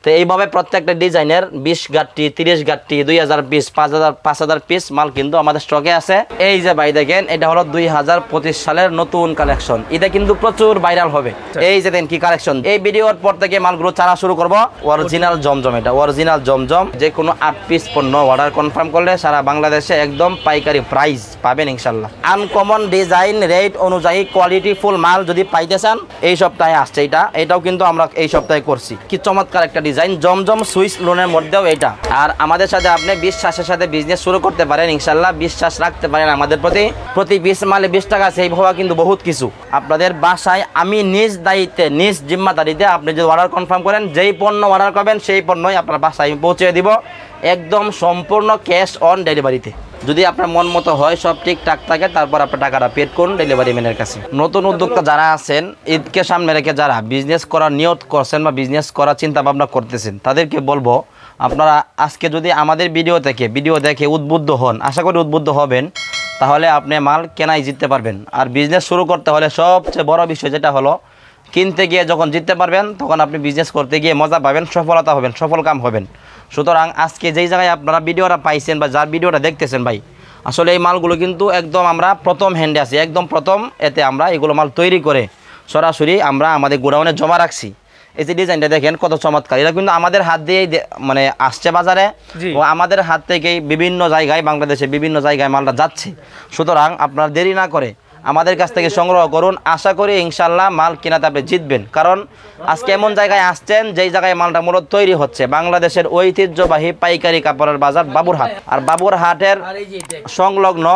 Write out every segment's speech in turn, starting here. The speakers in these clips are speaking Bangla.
তো এইভাবে প্রত্যেকটা ডিজাইনের 20 গাট্টি 30 গাট্টি 2000 পিস 5000 পিস মাল কিন্তু আমাদের স্টকে আছে। এই যে ভাই দেখেন এটা হলো 2025 সালের নতুন কালেকশন, এটা কিন্তু প্রচুর ভাইরাল হবে। এই যে দেখেন কি কালেকশন, এই ভিডিওর পর থেকে মালগুলো চারা শুরু করব। অরিজিনাল জমজম, এটা অরিজিনাল জমজম, যে কোনো 8 পিস পণ্য অর্ডার কনফার্ম করলে সারা বাংলাদেশে একদম পাইকারি প্রাইস পাবেন ইনশাল্লাহ। আনকমন ডিজাইন রেট অনুযায়ী কোয়ালিটি ফুল মাল যদি পাইতে চান এই সপ্তাহে আসছে এটাও কিন্তু আমরা এই সপ্তাহে করছি। কি চমৎকার একটা ডিজাইন, জমজম সুইস লোনের মধ্যেও এটা। আর আমাদের সাথে আপনি বিশ্বাসের সাথে বিজনেস শুরু করতে পারেন ইনশাল্লাহ, বিশ্বাস রাখতে পারেন আমাদের প্রতি পিস মালে 20 টাকা সেভ হওয়া কিন্তু বহুত কিছু। আপনাদের বাসায় আমি নিজ দায়িত্বে নিজ জিম্মাদারিতে আপনি যদি অর্ডার কনফার্ম করেন, যেই পণ্য অর্ডার করবেন সেই পণ্যই আপনার বাসায় পৌঁছে দিব, একদম সম্পূর্ণ ক্যাশ অন ডেলিভারিতে। যদি আপনার মন মতো হয় সব ঠিকঠাক থাকে তারপর আপনার টাকাটা পেড করুন ডেলিভারি ম্যানের কাছে। নতুন উদ্যোক্তা যারা আছেন, ঈদকে সামনে রেখে যারা বিজনেস করার নিয়ত করছেন বা বিজনেস করার চিন্তা ভাবনা করতেছেন, তাদেরকে বলবো আপনারা আজকে যদি আমাদের ভিডিও দেখে উদ্বুদ্ধ হন, আশা করি উদ্বুদ্ধ হবেন, তাহলে আপনি মাল কেনাই জিততে পারবেন। আর বিজনেস শুরু করতে হলে সবচেয়ে বড় বিষয় যেটা হলো, কিনতে গিয়ে যখন জিততে পারবেন তখন আপনি বিজনেস করতে গিয়ে মজা পাবেন, সফলতা হবেন, সফল কাম হবেন। সুতরাং আজকে যেই জায়গায় আপনারা ভিডিওটা পাইছেন বা যার ভিডিওটা দেখতেছেন ভাই, আসলে এই মালগুলো কিন্তু একদম আমরা প্রথম হ্যান্ডে আছি, একদম প্রথম এতে আমরা এগুলো মাল তৈরি করে সরাসরি আমরা আমাদের গোডাউনে জমা রাখছি। এই যে ডিজাইনটা দেখেন কত চমৎকার, এটা কিন্তু আমাদের হাত দিয়েই মানে আসছে বাজারে ও আমাদের হাত থেকেই বিভিন্ন জায়গায় বাংলাদেশে বিভিন্ন জায়গায় মালটা যাচ্ছে। সুতরাং আপনারা দেরি না করে আমাদের কাছ থেকে সংগ্রহ করুন, আশা করি ইনশাল্লাহ মাল কেনাতে আপনি জিতবেন। কারণ আজকে এমন জায়গায় আসছেন যেই জায়গায় মালটা মূলত তৈরি হচ্ছে, বাংলাদেশের ঐতিহ্যবাহী পাইকারি কাপড়ের বাজার বাবুরহাট। আর বাবুরহাটের সংলগ্ন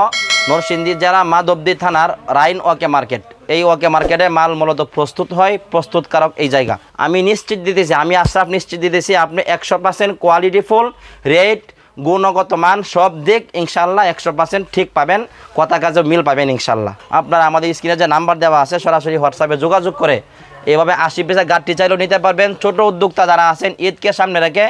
নরসিংদী জেলা মাধবদী থানার রাইন ওকে মার্কেট, এই ওকে মার্কেটে মাল মূলত প্রস্তুত হয়, প্রস্তুতকারক এই জায়গা। আমি নিশ্চিত দিতেছি, আমি আশরাফ নিশ্চিত দিতেছি আপনি 100% কোয়ালিটিফুল রেট গুণগত মান সব দিক ইনশাল্লাহ 100% ঠিক পাবেন, কথা কাজে মিল পাবেন ইনশাল্লাহ। আপনারা আমাদের স্ক্রিনে যে নাম্বার দেওয়া আছে সরাসরি হোয়াটসঅ্যাপে যোগাযোগ করে এভাবে 80 পিসের গাড়ি চাইলেও নিতে পারবেন। ছোট উদ্যোক্তা যারা আছেন ঈদকে সামনে রেখে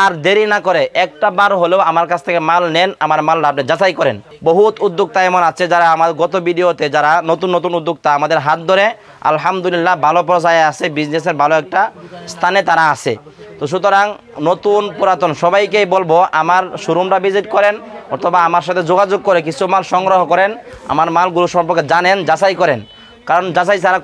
আর দেরি না করে একটা বার হলেও আমার কাছ থেকে মাল নেন, আমার মাল আপনি যাচাই করেন। বহুত উদ্যোক্তা এমন আছে যারা আমার গত ভিডিওতে যারা নতুন উদ্যোক্তা আমাদের হাত ধরে আলহামদুলিল্লাহ ভালো পর্যায়ে আছে, বিজনেসের ভালো একটা স্থানে তারা আছে। তো সুতরাং নতুন পুরাতন সবাইকেই বলবো আমার শোরুমটা ভিজিট করেন অথবা আমার সাথে যোগাযোগ করে কিছু মাল সংগ্রহ করেন, আমার মালগুলো সম্পর্কে জানেন, যাচাই করেন। কারণ যাচাই ছাড়া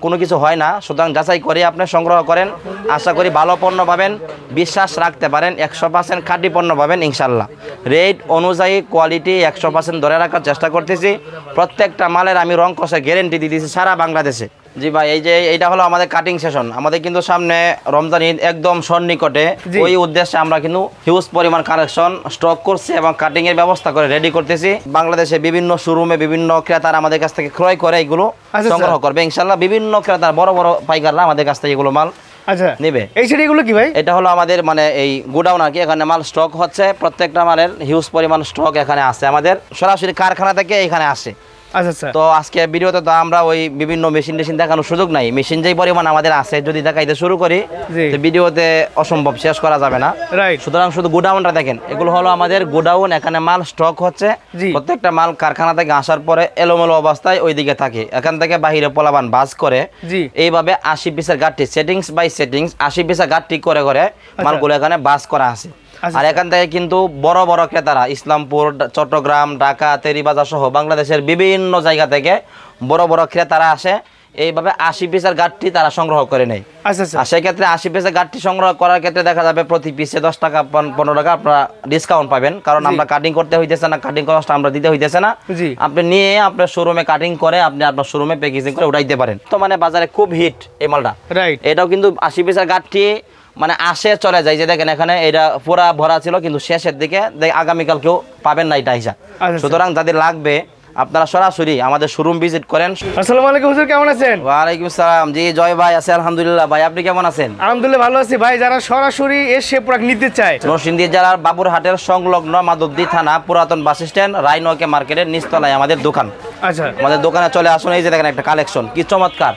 কোনো কিছু হয় না। সুতরাং যাচাই করে আপনি সংগ্রহ করেন, আশা করি ভালো পণ্য পাবেন, বিশ্বাস রাখতে পারেন, 100% খাঁটি পণ্য পাবেন ইনশাল্লাহ। রেট অনুযায়ী কোয়ালিটি 100% ধরে রাখার চেষ্টা করতেছি। প্রত্যেকটা মালের আমি রং কষে গ্যারেন্টি দিতেছি সারা বাংলাদেশে। জি ভাই, এইটা হলো আমাদের কাটিং সেশন। আমাদের কিন্তু সামনে রমজান ঈদ একদম সন্নিকটে, ওই উদ্দেশ্যে আমরা কিন্তু হিউজ পরিমাণ কালেকশন স্টক করছি এবং কাটিং এর ব্যবস্থা করে রেডি করতেছি। বাংলাদেশে বিভিন্ন শোরুমে বিভিন্ন ক্রেতারা আমাদের কাছ থেকে ক্রয় করে এগুলো সংগ্রহ করবে ইনশাল্লাহ। বিভিন্ন ক্রেতার বড় পাইকাররা আমাদের কাছ থেকে এগুলো মাল নেবে। এই সেটিগুলো কি ভাই? এটা হলো আমাদের মানে এই গোডাউন আর কি, এখানে মাল স্টক হচ্ছে, প্রত্যেকটা মালের হিউজ পরিমাণ স্টক এখানে আছে, আমাদের সরাসরি কারখানা থেকে এখানে আসে। তো আজকে ভিডিওতে তো আমরা ওই বিভিন্ন মেশিন দেখানোর সুযোগ নাই, মেশিন যেই পরিমাণ আমাদের আছে যদি দেখাইতে শুরু করি ভিডিওতে অসম্ভব, শেষ করা যাবে না। সুতরাং শুধু গোডাউনটা দেখেন, এগুলো হলো আমাদের গোডাউন, এখানে মাল স্টক হচ্ছে। প্রত্যেকটা মাল কারখানা থেকে আসার পরে এলোমেলো অবস্থায় ওইদিকে থাকে, এখান থেকে বাহিরে পোলাবান বাস করে এইভাবে 80 পিসের গাড়ি সেটিংস বাই সেটিংস 80 পিসের গাড়ি করে মালগুলো এখানে বাস করা আছে। আর এখান থেকে কিন্তু বড় বড় ক্রেতারা ইসলামপুর, চট্টগ্রাম, ঢাকা, তেরিবাজার সহ বাংলাদেশের বিভিন্ন জায়গা থেকে বড় বড় ক্রেতারা আসে, এইভাবে 80 পিসের গাড়ি তারা সংগ্রহ করে নেয়। আর সেক্ষেত্রে 80 পিসের গাড়ি সংগ্রহ করার ক্ষেত্রে দেখা যাবে প্রতি পিসে 10 টাকা 15 টাকা আপনারা ডিসকাউন্ট পাবেন, কারণ আমরা কাটিং করতে হইতেছে না, কাটিং কস্ট আমরা দিতে হইতেছে না। আপনি নিয়ে আপনার শোরুমে কাটিং করে আপনি আপনার শোরুমে প্যাকেজিং করে উঠাইতে পারেন। তো মানে বাজারে খুব হিট এই মালটা। এটাও কিন্তু 80 পিসের গাড়ি মানে আসে চলে যায়, যে দেখেন এখানে এটা পুরা ভরা ছিল কিন্তু শেষের দিকে আগামীকাল কেউ পাবেন না এটা হিসা। সুতরাং যাদের লাগবে আপনারা সরাসরি আমাদের শোরুম ভিজিট করেন। আসসালামু আলাইকুম হুজুর, কেমন আছেন? ওয়ালাইকুম আসসালাম। জি জয় ভাই, আছে আলহামদুলিল্লাহ। ভাই আপনি কেমন আছেন? আলহামদুলিল্লাহ ভালো আছি ভাই। যারা সরাসরি এসে প্রোডাক্ট নিতে চায়, নরসিংদী জেলার বাবুরহাটের সংলগ্ন মাধবদী থানা পুরাতন বাস স্ট্যান্ড রাইন ওকে মার্কেটের নিচতলায় আমাদের দোকান। আচ্ছা, আমাদের দোকানে চলে আসুন। এই যে দেখেন একটা কালেকশন কি চমৎকার,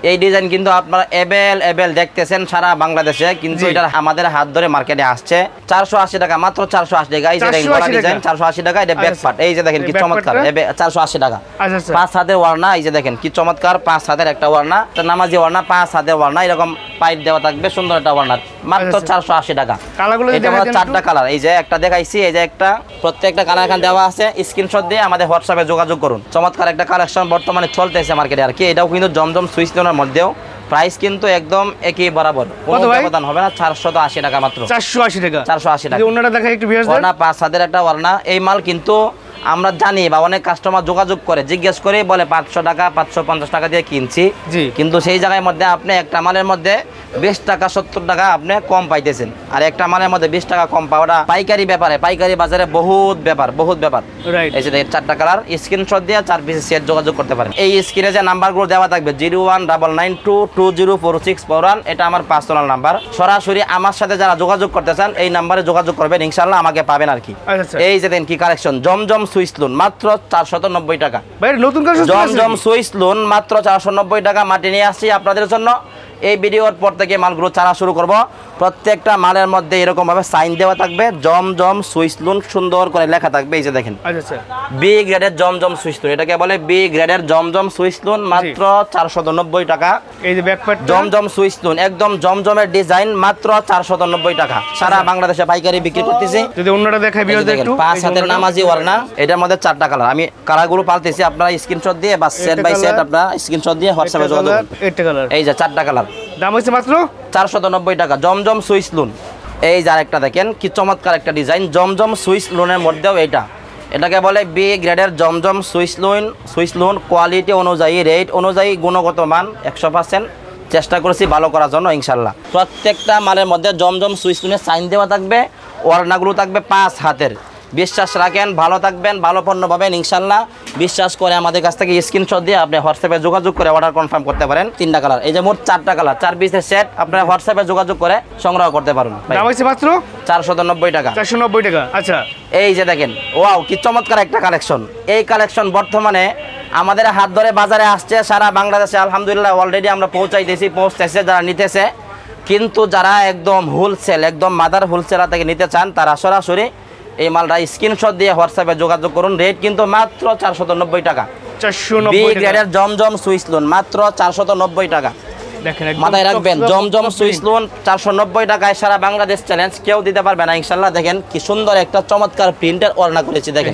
এই ডিজাইন কিন্তু আপনারা এবেল দেখতেছেন সারা বাংলাদেশে, কিন্তু এটা আমাদের হাত ধরে মার্কেটে আসছে 480 টাকা, মাত্র 480 টাকা। এই যে দেখেন গলা ডিজাইন 480 টাকা, এটা ব্যাক পার্ট। এই যে দেখেন কি চমৎকার, 480 টাকা। 5 হাতের ওড়না, এই যে দেখেন কি চমৎকার, 5 হাতের একটা ওড়না, নামাজি ওড়না, 5 হাতের ওড়না, এরকম পাইপ দেওয়া থাকবে, সুন্দর একটা ওড়না। মাত্র আচ্ছা। 480 টাকা। কালারগুলো এটা হলো 4টা কালার, এই যে একটা দেখাইছি, এই যে একটা, প্রত্যেকটা কালার এখানে দেওয়া আছে। স্ক্রিনশট দিয়ে আমাদের হোয়াটসঅ্যাপে যোগাযোগ করুন। চমৎকার একটা কালেকশন বর্তমানে চলতেছে মার্কেটে আর কি। এটাও কিন্তু জমজম সুইচ লোনের মধ্যেও প্রাইস কিন্তু একদম একই বরাবর, কোনো ব্যবধান হবে না। 480 টাকা মাত্র, 480 টাকা। 480 টাকা। ওনাটা দেখাই একটু ভিউয়ার্স, ওড়না 5 হাতের একটা ওড়না। এই মাল কিন্তু আমরা জানি বা অনেক কাস্টমার যোগাযোগ করে জিজ্ঞেস করে বলে 500 টাকা 550 টাকা দিয়ে কিনছি, জি। কিন্তু সেই জায়গায় মধ্যে আপনি একটা মালের মধ্যে 20 টাকা 70 টাকা আপনি কম পাইতেছেন। আর একটা মালের মধ্যে 20 টাকা কম পাওয়াটা পাইকারি ব্যাপারে, পাইকারি বাজারে বহুত ব্যাপার। রাইট। এই যে 4টা কালার, স্ক্রিনশট দিয়ে 4 পিসের সেট যোগাযোগ করতে পারেন। এই স্ক্রিনে যে নাম্বারগুলো দেওয়া থাকবে 0199220461, এটা আমার পার্সোনাল নাম্বার। সরাসরি আমার সাথে যারা যোগাযোগ করতে চান এই নাম্বারে যোগাযোগ করবেন, ইনশাআল্লাহ আমাকে পাবেন আর কি। আচ্ছা। এই যে দেন কি কালেকশন, জমজম সুইচ লোন মাত্র 490 টাকা। ভাই নতুন কালেকশন জমজম সুইচ লোন মাত্র 490 টাকা মাটি নিয়ে আসছি আপনাদের জন্য। এই ভিডিওর পর থেকে মালগুলো চারা শুরু করব। প্রত্যেকটা মালের মধ্যে এরকম ভাবে সাইন দেওয়া থাকবে, জমজম সুইচ লোন সুন্দর করে লেখা থাকবে। এই যে দেখেন, আচ্ছা। বি গ্রেডের জমজম সুইচ লোন, এটাকে বলে বি গ্রেডের জমজম সুইচ লোন, মাত্র 490 টাকা। এই যে ব্যাকপ্যাড জমজম সুইচ লোন একদম জমজমের ডিজাইন, মাত্র 490 টাকা। সারা বাংলাদেশে পাইকারি বিক্রি করতেছি। যদি অন্যটা দেখাই ভিউয়ার্স একটু, 5 হাতের নামাজি ওড়না, এটার মধ্যে 4টা কালার। আমি কালারগুলো পাল্টেছি, আপনারা স্ক্রিনশট দিয়ে বা সেট বাই সেট আপনারা স্ক্রিনশট দিয়ে হোয়াটসঅ্যাপে যোগাযোগ করুন। এটা কালার, এই যে 4টা কালার, দাম হচ্ছে মাত্র 490 টাকা। জমজম সুইচ লোন, এই যে আরেকটা দেখেন কি চমৎকার একটা ডিজাইন, জমজম সুইচ লোনের মধ্যেও এটাকে বলে বি গ্রেডের জমজম সুইচ লোন। কোয়ালিটি অনুযায়ী, রেট অনুযায়ী, গুণগত মান 100%। চেষ্টা করেছি ভালো করার জন্য ইনশাল্লাহ। প্রত্যেকটা মালের মধ্যে জমজম সুইচ লোনের সাইন দেওয়া থাকবে, ওড়নাগুলো থাকবে 5 হাতের। বিশ্বাস রাখেন, ভালো থাকবেন, ভালো পণ্য পাবেন ইনশাল্লাহ। বিশ্বাস করে আমাদের কাছ থেকে স্ক্রিনশট দিয়ে আপনি হোয়াটসঅ্যাপে যোগাযোগ করে অর্ডার কনফার্ম করতে পারেন। 3টা কালার, এই যে মোট 4টা কালার, 4 পিসের সেট আপনারা হোয়াটসঅ্যাপে যোগাযোগ করে সংগ্রহ করতে পারেন। দাম হচ্ছে মাত্র 490 টাকা। 490 টাকা। আচ্ছা, এই যে দেখেন, ওয়াও কি চমৎকার একটা কালেকশন। এই কালেকশন বর্তমানে আমাদের হাত ধরে বাজারে আসছে সারা বাংলাদেশে, আলহামদুলিল্লাহ অলরেডি আমরা পৌঁছতেছে যারা নিতেছে। কিন্তু যারা একদম হোলসেল, একদম মাদার হোলসেলার থেকে নিতে চান, তারা সরাসরি এই মালটা স্ক্রিনশট দিয়ে হোয়াটসঅ্যাপে যোগাযোগ করুন। রেট কিন্তু মাত্র 490 টাকা। 490 টাকা। গ্রেডের জমজম সুইচ লোন মাত্র 490 টাকা। দেখেন মাথায় রাখবেন, জমজম সুইচ লোন 490 টাকায় সারা বাংলাদেশ চ্যালেঞ্জ, কেউ দিতে পারবে না ইনশাল্লাহ। দেখেন কি সুন্দর একটা চমৎকার প্রিন্টের ওড়না করেছি, দেখেন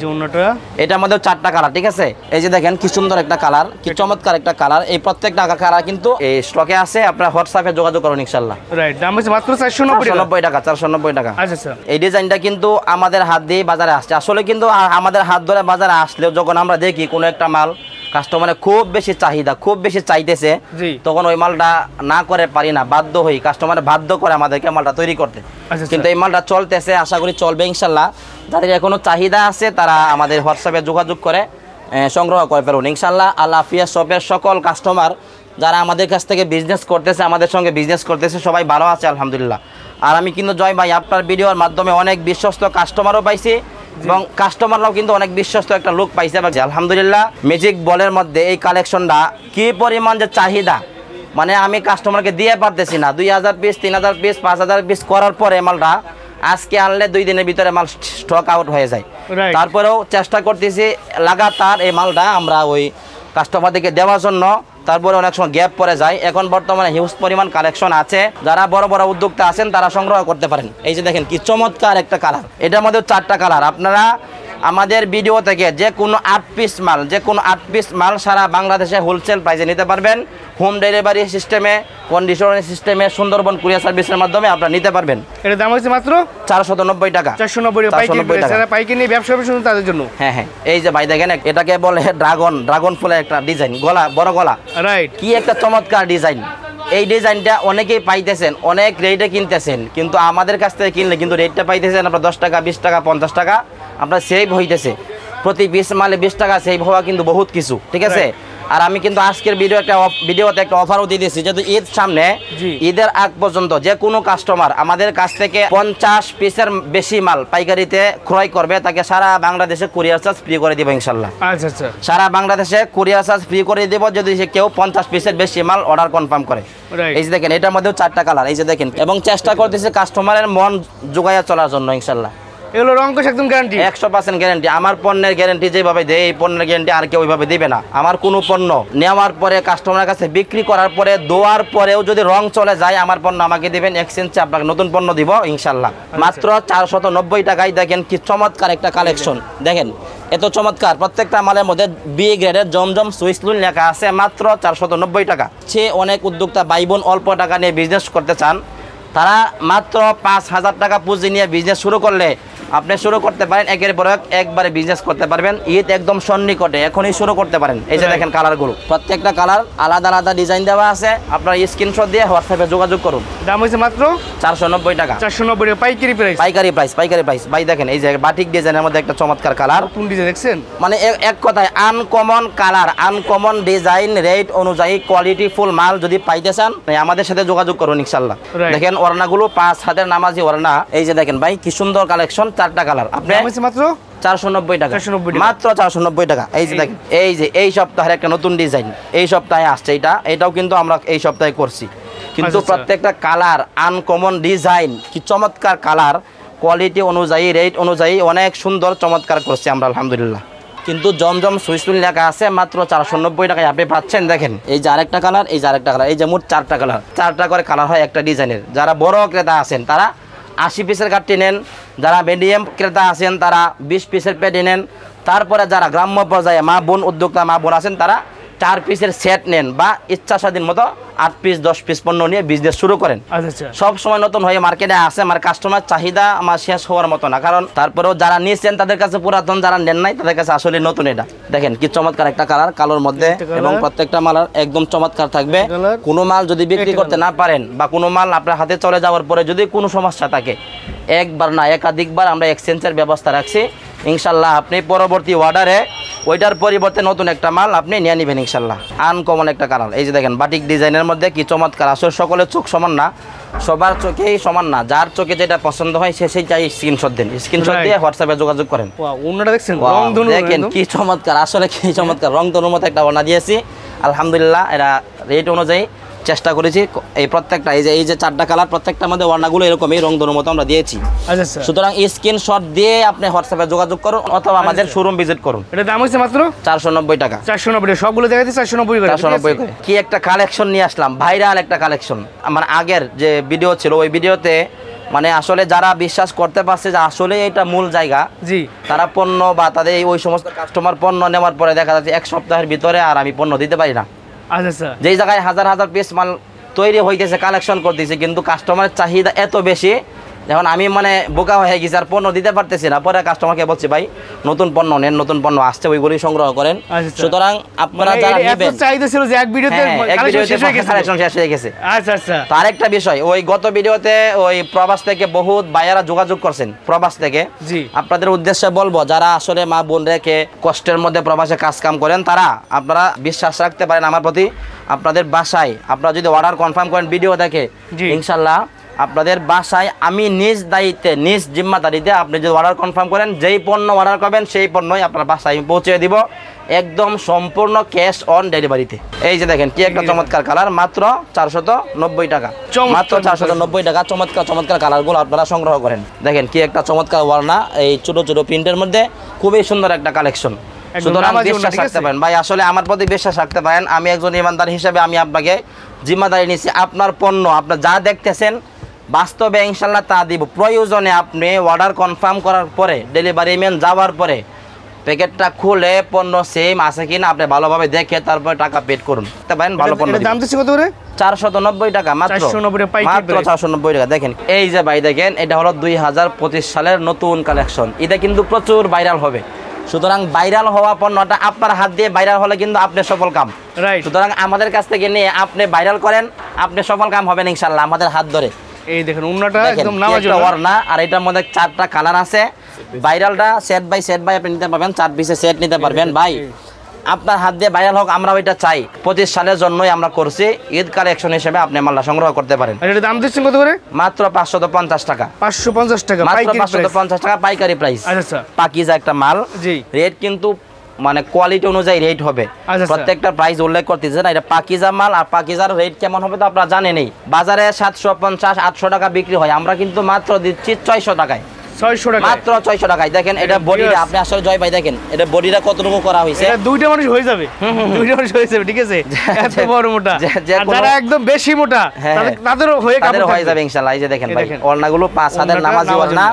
এটার মধ্যে 4টা কালার, ঠিক আছে। এই যে দেখেন কি সুন্দর একটা কালার, কি চমৎকার একটা কালার। এই প্রত্যেকটা কালার কিন্তু এই স্টকে আছে, আপনারা হোয়াটসঅ্যাপে যোগাযোগ করুন ইনশাল্লাহ। রাইট, দাম হচ্ছে মাত্র 490 টাকা। 490 টাকা। আচ্ছা। এই ডিজাইনটা কিন্তু আমাদের হাত দিয়ে বাজারে আসছে। আসলে কিন্তু আমাদের হাত ধরে বাজারে আসলেও যখন আমরা দেখি কোনো একটা মাল কাস্টমারের খুব বেশি চাহিদা, খুব বেশি চাইতেছে, তখন ওই মালটা না করে পারি না, বাধ্য হই, কাস্টমার বাধ্য করে আমাদেরকে মালটা তৈরি করতে। কিন্তু এই মালটা চলতেছে, আশা করি চলবে ইনশাল্লাহ। যাদের এখনো চাহিদা আছে তারা আমাদের হোয়াটসঅ্যাপে যোগাযোগ করে সংগ্রহ করে ফেলুন ইনশাল্লাহ। আল্লাহ হাফিয়া শপের সকল কাস্টমার যারা আমাদের কাছ থেকে বিজনেস করতেছে, আমাদের সঙ্গে বিজনেস করতেছে, সবাই ভালো আছে আলহামদুলিল্লাহ। আর আমি কিন্তু জয় ভাই আপনার ভিডিওর মাধ্যমে অনেক বিশ্বস্ত কাস্টমারও পাইছি, এবং কাস্টমাররাও কিন্তু অনেক বিশ্বস্ত একটা লোক পাইছে আলহামদুলিল্লাহ। ম্যাজিক বলের মধ্যে এই কালেকশনটা কি পরিমাণ যে চাহিদা, মানে আমি কাস্টমারকে দিয়ে পারতেছি না। 2000 পিস, 3000 পিস, 5000 পিস করার পরে মালটা আজকে আনলে 2 দিনের ভিতরে মাল স্টক আউট হয়ে যায়। তারপরেও চেষ্টা করতেছি লাগাতার এই মালটা আমরা ওই কাস্টমারদেরকে দেওয়ার জন্য। তারপরে অনেক সময় গ্যাপ পড়ে যায়। এখন বর্তমানে হিউজ পরিমাণ কালেকশন আছে, যারা বড় বড় উদ্যোক্তা আছেন তারা সংগ্রহ করতে পারেন। এই যে দেখেন কি চমৎকার একটা কালার, এটার মধ্যে 4টা কালার। আপনারা আমাদের ভিডিও থেকে যে কোনো 8 পিস মাল সারা বাংলাদেশে হোলসেল প্রাইসে নিতে পারবেন। হোম ডেলিভারি সিস্টেমে, কন্ডিশনারি সিস্টেমে, সুন্দরবন কুরিয়ার সার্ভিসের মাধ্যমে আপনারা নিতে পারবেন। এর দাম হচ্ছে মাত্র 490 টাকা। 490 টাকা। পাইকারি নিয়ে ব্যবসা শুরু তাদের জন্য। হ্যাঁ, এই যে ভাই দেখেন, এটাকে বলে ড্রাগন ফুলের একটা ডিজাইন, গলা বড় গলা। রাইট, কি একটা চমৎকার ডিজাইন। এই ডিজাইনটা অনেকেই পাইতেছেন, অনেক রেটে কিনতেছেন, কিন্তু আমাদের কাছ থেকে কিনলে কিন্তু রেটটা পাইতেছেন আপনার 10 টাকা, 20 টাকা, 50 টাকা আপনার সেভ হইতেছে। প্রতি 20 মালে 20 টাকা সেভ হওয়া কিন্তু বহুত কিছু, ঠিক আছে। আর আমি কিন্তু আজকের ভিডিওতে একটা অফারও দিয়ে দিয়েছি, যেহেতু ঈদ সামনে, ঈদের আগ পর্যন্ত যে কোনো কাস্টমার আমাদের কাছ থেকে 50 পিসের বেশি মাল পাইকারিতে ক্রয় করবে, তাকে সারা বাংলাদেশে কুরিয়ার চার্জ ফ্রি করে দিব ইনশাল্লাহ। আচ্ছা, সারা বাংলাদেশে কুরিয়ার চার্জ ফ্রি করে দেব যদি সে কেউ 50 পিসের বেশি মাল অর্ডার কনফার্ম করে। এই যে দেখেন, এটার মধ্যেও 4টা কালার, এই যে দেখেন। এবং চেষ্টা করতেছে কাস্টমারের মন জোগাইয়া চলার জন্য ইনশাল্লাহ। এগুলো রং কষ একদম গ্যারান্টি। 100% গ্যারান্টি। আমার পণ্যের গ্যারান্টি যেভাবে দেয় এই পণ্যের গ্যারান্টি আর কেউ ওইভাবে দিবে না। আমার কোনো পণ্য নেওয়ার পরে কাস্টমারের কাছে বিক্রি করার পরে দোয়ার পরেও যদি রং চলে যায় আমার পণ্য আমাকে দিবেন, এক্সচেঞ্জে আপনাকে নতুন পণ্য দিব ইনশাল্লাহ। মাত্র 490 টাকায় দেখেন কি চমৎকার একটা কালেকশন। দেখেন এত চমৎকার, প্রত্যেকটা মালের মধ্যে বি গ্রেডের জমজম সুইসলুন লেখা আছে, মাত্র 490 টাকা। সে অনেক উদ্যোক্তা ভাই বোন অল্প টাকা নিয়ে বিজনেস করতে চান, তারা মাত্র 5,000 টাকা পুঁজি নিয়ে বিজনেস শুরু করলে আপনি শুরু করতে পারেন, একের পর এক একবারে বিজনেস করতে পারবেন। ঈদ একদম সন্নিকটে, এখনই শুরু করতে পারেন। এই যে দেখেন কালারগুলো, প্রত্যেকটা কালার আলাদা আলাদা ডিজাইন দেওয়া আছে। আপনার স্ক্রিনশট দিয়ে হোয়াটসঅ্যাপে যোগাযোগ করুন। দাম হয়েছে মাত্র 490 টাকা। 490 টাকা পাইকারি প্রাইস। পাইকারি প্রাইস ভাই। দেখেন এই যে বাটিক ডিজাইনের মধ্যে একটা চমৎকার কালার, কোন ডিজাইন দেখছেন? মানে এক কথায় uncommon colour, uncommon design, rate অনুযায়ী কোয়ালিটি ফুল মাল যদি পাইতে চান আমাদের সাথে যোগাযোগ করুন ইনশাল্লাহ। দেখেন ওড়নাগুলো 5 হাতের নামাজি ওড়না। এই যে দেখেন ভাই কি সুন্দর কালেকশন, 4টা কালার। আপনি মাত্র 490 টাকা, মাত্র 490 টাকা। এই যে দেখেন এই সপ্তাহের একটা নতুন ডিজাইন এই সপ্তাহে আসছে, এটাও কিন্তু আমরা এই সপ্তাহে করছি। কিন্তু প্রত্যেকটা কালার আনকমন ডিজাইন, কি চমৎকার কালার, কোয়ালিটি অনুযায়ী রেট অনুযায়ী অনেক সুন্দর চমৎকার করছি আমরা আলহামদুলিল্লাহ। কিন্তু জমজম সুইসুল লেখা আছে, মাত্র 490 টাকায় আপনি পাচ্ছেন। দেখেন এই যে আরেকটা কালার, এই যে আরেকটা কালার, এই যে মোট 4টা কালার, 4টা করে কালার হয় একটা ডিজাইনের। যারা বড় ক্রেতা আছেন তারা 80 পিসের কাঠটি নেন, যারা মিডিয়াম ক্রেতা আছেন তারা 20 পিসের পেটি নেন। তারপরে যারা গ্রাম্য পর্যায়ে মা বোন উদ্যোক্তা মা বোন আছেন তারা 4 পিসের সেট নেন, বা ইচ্ছা স্বাধীন মতো 8 পিস 10 পিস পণ্য নিয়ে বিজনেস শুরু করেন। সব সময় নতুন হয়ে মার্কেটে আসে, আমার কাস্টমার চাহিদা আমার শেষ হওয়ার মতো না, কারণ তারপরেও যারা নিয়েছেন তাদের কাছে পুরাতন, যারা নেন নাই তাদের কাছে আসলে নতুন। এটা দেখেন কি চমৎকার একটা কালার, কালোর মধ্যে, এবং প্রত্যেকটা মাল একদম চমৎকার থাকবে। কোনো মাল যদি বিক্রি করতে না পারেন বা কোনো মাল আপনার হাতে চলে যাওয়ার পরে যদি কোনো সমস্যা থাকে, একবার না একাধিকবার আমরা এক্সচেঞ্জের ব্যবস্থা রাখছি ইনশাল্লাহ। আপনি পরবর্তী অর্ডারে ওইটার পরিবর্তে নতুন একটা মাল আপনি নিয়ে নেবেন ইনশাল্লাহ। আনকমন একটা কালার। এই যে দেখেন বাটিক ডিজাইনের মধ্যে কি চমৎকার। আসলে সকলের চোখ সমান না, সবার চোখেই সমান না, যার চোখে যেটা পছন্দ হয় সেই চাই স্ক্রিনশট দিন, স্ক্রিনশট দিয়ে হোয়াটসঅ্যাপে যোগাযোগ করেন। দেখেন কি চমৎকার, আসলে কি চমৎকার রংধনুর মতো একটা ওড়না দিয়েছি আলহামদুলিল্লাহ। এরা রেট অনুযায়ী চেষ্টা করেছি। এই প্রত্যেকটা এই যে 4টা কালার, প্রত্যেকটার মধ্যে ওড়নাগুলো এরকম এই রংধনুর মতো আমরা দিয়েছি। সুতরাং স্ক্রিনশট দিয়ে আপনি হোয়াটসঅ্যাপে যোগাযোগ করুন অথবা আমাদের শোরুম ভিজিট করুন। এটা দাম হচ্ছে মাত্র 490 টাকা। 490 সবগুলো দেখাচ্ছি 490 করে। 490 করে কি একটা কালেকশন নিয়ে আসলাম, ভাইরাল একটা কালেকশন। আমার আগের যে ভিডিও ছিল ওই ভিডিওতে মানে আসলে যারা বিশ্বাস করতে পারছে যে আসলে এটা মূল জায়গা, জি, তারা পণ্য বা তাদের ওই সমস্ত কাস্টমার পণ্য নেওয়ার পরে দেখা যাচ্ছে 1 সপ্তাহের ভিতরে আর আমি পণ্য দিতে পারি না। যেই জায়গায় হাজার হাজার পিস মাল তৈরি হইতেছে, কালেকশন করতেছে, কিন্তু কাস্টমারের চাহিদা এত বেশি, এখন আমি মানে বোকা হয়ে গেছি, আর পণ্য দিতে পারতেছি না। পরে কাস্টমারকে বলছি ভাই নতুন পণ্য নেন, নতুন পণ্য আসছে ওইগুলি সংগ্রহ করেন। সুতরাং আপনারা যারা নেবেন, চাহিদা ছিল যে এক ভিডিওতে কালেকশন শেষ হয়ে গেছে। তার একটা বিষয়, ওই গত ভিডিওতে ওই প্রবাস থেকে বহুত ভাইয়ারা যোগাযোগ করছেন প্রবাস থেকে। জি, আপনাদের উদ্দেশ্যে বলবো যারা আসলে মা বোন রেখে কষ্টের মধ্যে প্রবাসে কাজ কাম করেন, তারা আপনারা বিশ্বাস রাখতে পারেন আমার প্রতি। আপনাদের বাসায় আপনারা যদি অর্ডার কনফার্ম করেন ভিডিও দেখে, ইনশাল্লাহ আপনাদের বাসায় আমি নিজ দায়িত্বে নিজ জিম্মাদারিতে আপনি যদি অর্ডার কনফার্ম করেন, যেই পণ্য অর্ডার করবেন সেই পণ্যই আপনার বাসায় আমি পৌঁছে দিব, একদম সম্পূর্ণ ক্যাশ অন ডেলিভারিতে। এই যে দেখেন কি একটা চমৎকার কালার, মাত্র 490 টাকা, মাত্র 490 টাকা। চমৎকার চমৎকার কালারগুলো আপনারা সংগ্রহ করেন। দেখেন কি একটা চমৎকার ওড়না, এই ছোট ছোট প্রিন্টের মধ্যে খুবই সুন্দর একটা কালেকশন। সুতরাং বিশ্বাস রাখতে পারেন ভাই, আসলে আমার প্রতি বিশ্বাস রাখতে পারেন। আমি একজন ইমানদার হিসেবে আমি আপনাকে জিম্মাদারি নিচ্ছি, আপনার পণ্য আপনার যা দেখতেছেন বাস্তবে ইনশাল্লাহ তা দিব। প্রয়োজনে আপনি অর্ডার কনফার্ম করার পরে ডেলিভারি ম্যান যাওয়ার পরে প্যাকেটটা খুলে পণ্য সেম আছে কিনা আপনি ভালোভাবে দেখে তারপরে টাকা পেড করুন। ভালো পণ্য দাম দিচ্ছি কত করে? 490 টাকা, মাত্র 490 টাকা। দেখেন এই যে ভাই দেখেন, এটা হলো 2025 সালের নতুন কালেকশন। এটা কিন্তু প্রচুর ভাইরাল হবে। সুতরাং ভাইরাল হওয়া পণ্যটা আপনার হাত দিয়ে ভাইরাল হলে কিন্তু আপনি সফল কাম। সুতরাং আমাদের কাছ থেকে নিয়ে আপনি ভাইরাল করেন, আপনি সফল কাম হবেন ইনশাল্লাহ আমাদের হাত ধরে। এই দেখেন ওন্নাটা একদম নামাজি ওড়না, আর এটার মধ্যে 4টা কালার আছে। ভাইরালটা সেট বাই সেট বাই আপনি নিতে পারবেন, 4 পিসের সেট নিতে পারবেন। ভাই আপনার হাত দিয়ে ভাইরাল হোক, আমরা ওইটা চাই। 25 সালের জন্যই আমরা করছি, ঈদ কালেকশন হিসেবে আপনি মালটা সংগ্রহ করতে পারেন। এটার দাম দিচ্ছেন কত করে? মাত্র 550 টাকা। 550 টাকা, মাত্র 550 টাকা পাইকারি প্রাইস। আচ্ছা, পাকিজা একটা মাল। জি, রেট কিন্তু মানে কোয়ালিটি অনুযায়ী রেট হবে, প্রত্যেকটা প্রাইস উল্লেখ করতেছে না। এটা পাকিজা মাল, আর পাকিজার রেট কেমন হবে তো আপনারা জানেনই। বাজারে 750-800 টাকা বিক্রি হয়, আমরা কিন্তু মাত্র দিচ্ছি 600 টাকায়। 600 টাকা মাত্র 600 টাকায়। দেখেন এটা বডিটা আপনি আসলে জয় ভাই দেখেন এটা বডিটা কতটুকু করা হয়েছে। এটা দুইটা মানুষ হয়ে যাবে, দুইটা মানুষ হয়ে যাবে, ঠিক আছে? এত বড় মোটা। আর যারা একদম বেশি মোটা তাদেরও হয়ে যাবে ইনশাআল্লাহ। এই যে দেখেন ভাই ওড়নাগুলো 5 হাতের নামাজি ওড়না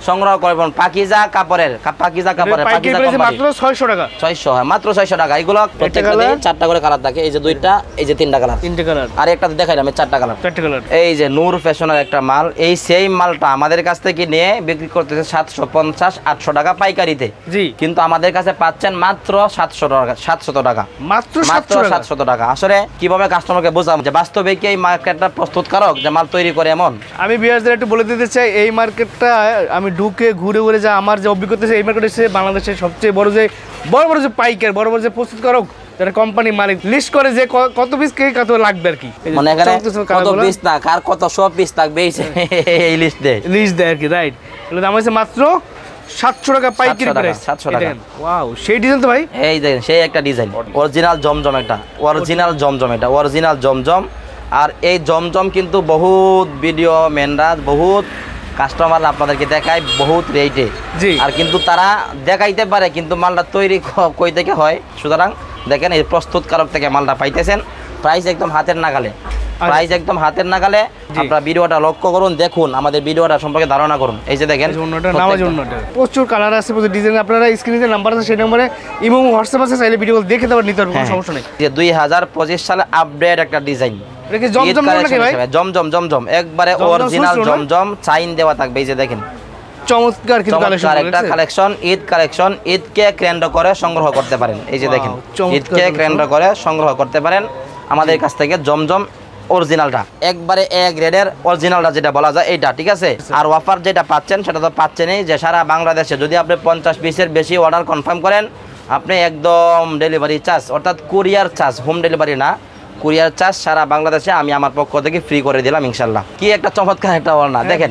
সংগ্রহ করবেন, পাকিজা কাপড়ের পাকিজা মাত্র 600 টাকা। 600 হ্যাঁ মাত্র 600 টাকা। এগুলো প্রত্যেকটাতে 4টা করে কালার থাকে। এই যে দুইটা, এই যে 3টা কালার, আর একটা দেখাইলাম 4টা কালার। এই যে নূর ফ্যাশনের একটা মাল, এই সেম মালটা আমাদের কাছ থেকে নিয়ে বিক্রি করতেছে 750-800 টাকা পাইকারিতে। জি, কিন্তু আমাদের কাছে পাচ্ছেন মাত্র 700 টাকা। মাত্র 700 টাকা। আসলে কিভাবে কাস্টমারকে বোঝাম যে বাস্তবে কি এই মার্কেটটা প্রস্তুতকারক যে মাল তৈরি করে এমন? আমি বিয়ারদের একটু বলে দিতে চাই, এই মার্কেটটা আমি ঢুকে ঘুরে ঘুরে যা আমার যে অভিজ্ঞতা আছে, এই মার্কেট হচ্ছে বাংলাদেশের সবচেয়ে বড় যে পাইকার, বড় যে প্রস্তুতকারক, যারা কোম্পানি মালিক লিস্ট করে যে কত পিস কে কত লাগবে আর কি। মানে এখানে কত পিস না কার কত সব পিস থাকবে এই লিস্ট দেয় আর কি, রাইট? এগুলো দাম হচ্ছে মাত্র 700 টাকা পাইকারি প্রাইস। 700 টাকা। ওয়াও, সেই ডিজাইন তো ভাই। এই দেখেন সেই একটা ডিজাইন, অরিজিনাল জমজম, এটা অরিজিনাল জমজম, এটা অরিজিনাল জমজম। আর এই জমজম কিন্তু বহুত ভিডিও ম্যানরা বহুত কাস্টমার আপনাদেরকে দেখায় বহুত রেটে। আর কিন্তু তারা দেখাইতে পারে কিন্তু মালটা তৈরি কই থেকে হয়। সুতরাং দেখেন এই প্রস্তুতকারক থেকে মালটা পাইতেছেন, প্রাইস একদম হাতের নাগালে, প্রাইস একদম হাতের নাগালে। আপনারা ভিডিওটা লক্ষ্য করুন, দেখুন, আমাদের ভিডিওটা সম্পর্কে ধারণা করুন। এই যে দেখেন প্রচুর কালার আছে, প্রচুর ডিজাইন। আপনারা স্ক্রিনে যে নাম্বার আছে সেই নম্বরে ইমো হোয়াটসঅ্যাপ আছে, চাইলে ভিডিও দেখে দেওয়ার নিতে পারবেন, কোনো সমস্যা নেই। যে 2025 সালে আপডেট একটা ডিজাইন, জমজম একবারে অরিজিনাল জমজম, চাইন দেওয়া থাকবে। এই যে দেখেন চমৎকার কিন্তু একটা কালেকশন, ঈদ কালেকশন, ঈদকে কেন্দ্র করে সংগ্রহ করতে পারেন। এই যে দেখেন ঈদকে কেন্দ্র করে সংগ্রহ করতে পারেন আমাদের কাছ থেকে জমজম অরিজিনালটা, একবারে এ গ্রেডের অরিজিনালটা যেটা বলা যায় এইটা, ঠিক আছে? আর অফার যেটা পাচ্ছেন সেটা তো পাচ্ছেনই যে সারা বাংলাদেশে যদি আপনি 50 পিসের বেশি অর্ডার কনফার্ম করেন, আপনি একদম ডেলিভারি চার্জ অর্থাৎ কুরিয়ার চার্জ, হোম ডেলিভারি না, কুরিয়ার চার্জ সারা বাংলাদেশে আমি আমার পক্ষ থেকে ফ্রি করে দিলাম ইনশাল্লাহ। কি একটা চমৎকার একটা ওড়না দেখেন,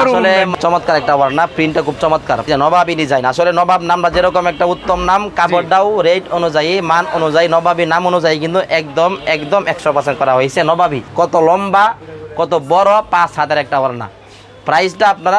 আসলে চমৎকার একটা ওড়না, প্রিন্টটা খুব চমৎকার। নবাবী ডিজাইন, আসলে নবাব নামটা যেরকম একটা উত্তম নাম, কাপড়টাও রেট অনুযায়ী মান অনুযায়ী নবাবী নাম অনুযায়ী কিন্তু একদম 100% করা হয়েছে নবাবী। কত লম্বা কত বড়, 5 হাতের একটা ওড়না। প্রাইসটা আপনারা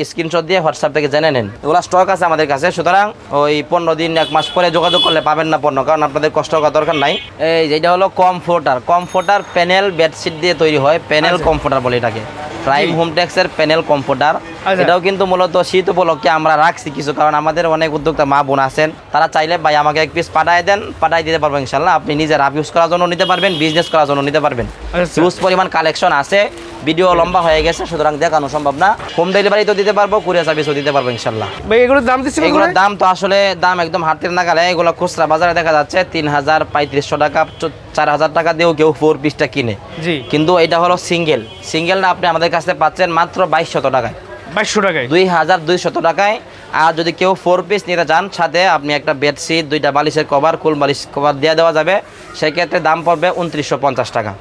স্ক্রিনশট দিয়ে হোয়াটসঅ্যাপ থেকে জেনে নেন। এগুলো স্টক আছে আমাদের কাছে, সুতরাং ওই 15 দিন 1 মাস পরে যোগাযোগ করলে পাবেন না পণ্য, কারণ আপনাদের কষ্ট করার দরকার নাই। এই যেটা হলো কমফোর্টার প্যানেল বেডশিট দিয়ে তৈরি হয়, প্যানেল কমফোর্টার বলে এটাকে, প্রাইম হোমটেক্সের প্যানেল কমফোর্টার। এটাও কিন্তু মূলত শীত উপলক্ষে আমরা রাখছি কিছু, কারণ আমাদের অনেক উদ্যোক্তা মা বোন আছেন, তারা চাইলে ভাই আমাকে 1 পিস পাঠায় দেন, পাঠাই দিতে পারবো ইনশাল্লাহ। আপনি নিজের আপ ইউজ করার জন্য নিতে পারবেন, বিজনেস করার জন্য নিতে পারবেন। হিউজ পরিমাণ কালেকশন আছে, ভিডিও লম্বা হয়ে গেছে, সুতরাং দেখানো সম্ভব না। হোম ডেলিভারি তো দিতে পারবো, কুরিয়ার সার্ভিসও দিতে পারবো ইনশাল্লাহ। ভাই এগুলোর দাম দিচ্ছেন? এগুলোর দাম তো আসলে দাম একদম হাতের নাগালে। এগুলো খুচরা বাজারে দেখা যাচ্ছে 3000-3500 টাকা, 4000 টাকা দিয়েও কেউ 4 পিসটা কিনে। কিন্তু এটা হলো সিঙ্গেলটা আপনি আমাদের কাছে পাচ্ছেন মাত্র 2200 টাকায়, 2200 টাকায়। আর যদি কেউ 4 পিস নিতে চান, সাথে আপনি একটা বেডশিট, 2টা বালিশের কভার, কুল বালিশ কভার দিয়ে দেওয়া যাবে, সেক্ষেত্রে দাম পড়বে 2950 টাকা।